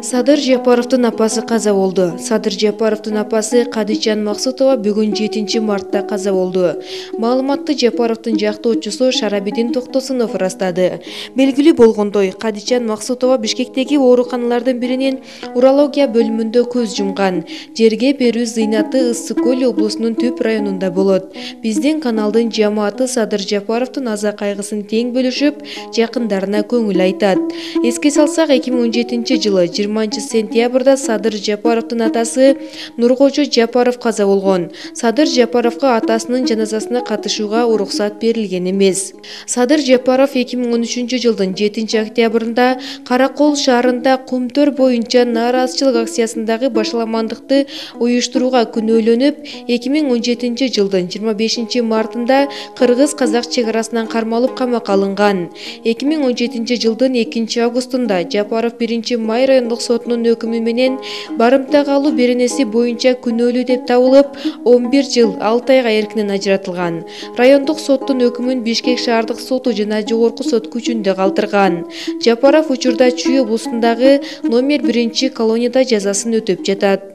Садыр Жапаровдун апасы каза болду. Садыр Жапаровдун апасы Кадичан Максутова бүгүн 7 мартта каза болду. Маалыматты Жапаровдун жактоочусу Шарабидин Токтосунов ырастады. Белгилүү болгондой, Кадичан Максутова Бишкектеги ооруканалардын биринин урология бөлүмүндө көз жумган. Жерге берүү зыйнаты Ысык Көл облусунун Түп районунда болот. Биздин каналдын жамааты Садыр Жапаровдун аза кайгысын тең бөлүшүп, жакындарына көңүл айтат. Эске салсак, 2017-жылы 20 сентябрда Садыр Жапаровдун атасы Нуркожо Жапаров каза болгон. Садыр Жапаровго атасынын жаназасына катышууга уруксат берилген эмес. Садыр Жапаров 2013-жылдын 7 октябрында Каракол шаарында Кумтөр боюнча нааразычылык акциясындагы башаламандыкты уюштурууга күнөөлөнүп, 2017-жылдын 25 мартында кыргыз-казак чек арасынан кармалып камакка алынган. 2017-жылдын 2 августунда Жапаров 1-Май райондук сотунун өкүмү менен барымта калуу беренеси боюнча күнөөлүү деп табылып, 11 жыл 6 айга эркинен ажыратылган. Райондук соттун өкүмүн Бишкек шаардык соту жана жогорку сот күчүндө калтырган. Жапаров учурда Чүй облусундагы номер 1 колонияда жазасын өтөп жатат.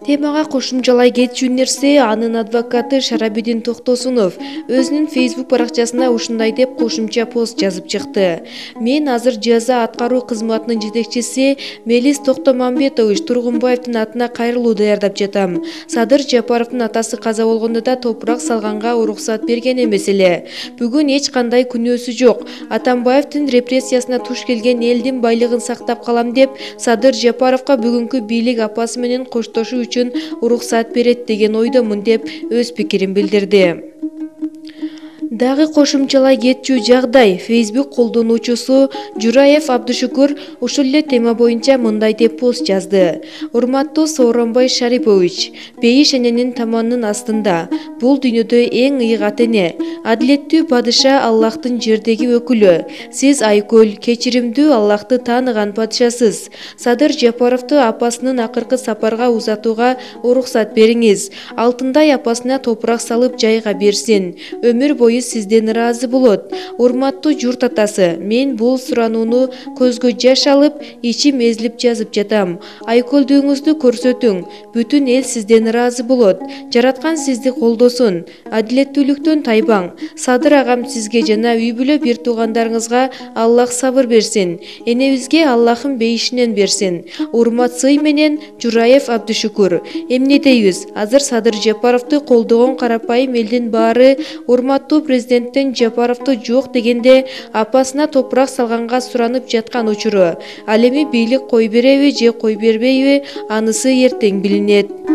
Темага кошумчалай кетчү нерсе, анын адвокаты Шарабидин Токтосунов өзүнүн Facebook баракчасына ушундай деп кошумча пост жазып чыкты. Мен азыр жаза аткаруу кызматынын жетекчиси Мелис Токтомамбетович Тургунбаевдин атына кайрылуу даярдап жатам. Садыр Жапаровдун атасы каза болгондо да топурак салганга уруксат берген эмес эле. Бүгүн эч кандай күнөөсү жок. Атамбаевдин репрессиясына туш келген элдин байлыгын сактап калам деп Садыр Жапаровго бүгүнкү бийлик апасы менен коштошуу үчүн уруксат берет деген ойдомун деп өз пикирин билдирди. Дагы кошумчалай кетчү жагдай, Facebook колдонуучусу Жураев Абдушукур ушул эле тема боюнча мындай деп пост жазды. Урматтуу Сооронбай Шарипович, Бейиш эненин таманынын астында. Бул дүйнөдө эң ыйык эне, адилеттүү падыша, Аллахтын жердеги өкүлү. Сиз айкөл, кечиримдүү, Аллахты тааныган падышасыз. Садыр Жапаровду апасынын акыркы сапарга узатууга уруксат бериңиз. Алтындай апасына топурак салып жайга берсин. Өмүр бою сизден ыраазы болот. Урматтуу журт атасы, мен бул суранууну көзгө жаш алып, ичим эзилип жазып жатам. Айкөлдүгүңүздү көрсөтүң. Бүтүн эл сизден ыраазы болот. Жараткан сизди колдосун. Адилеттүүлүктөн тайбаң. Садыр агам сизге жана үй бүлө бир туугандарыңызга Аллах сабыр берсин. Энебизге Аллахым бейишинен берсин. Урмат сый менен Жураев Абдушукур. Эмне дейбиз? Азыр Садыр Жапаровду колдогон карапайым элдин баары урматтуу президенттен Жапаровду жок дегенде апасына топурак салганга суранып жаткан учуру. Ал эми бийлик кой береби же кой бербейби, анысы эртең билинет.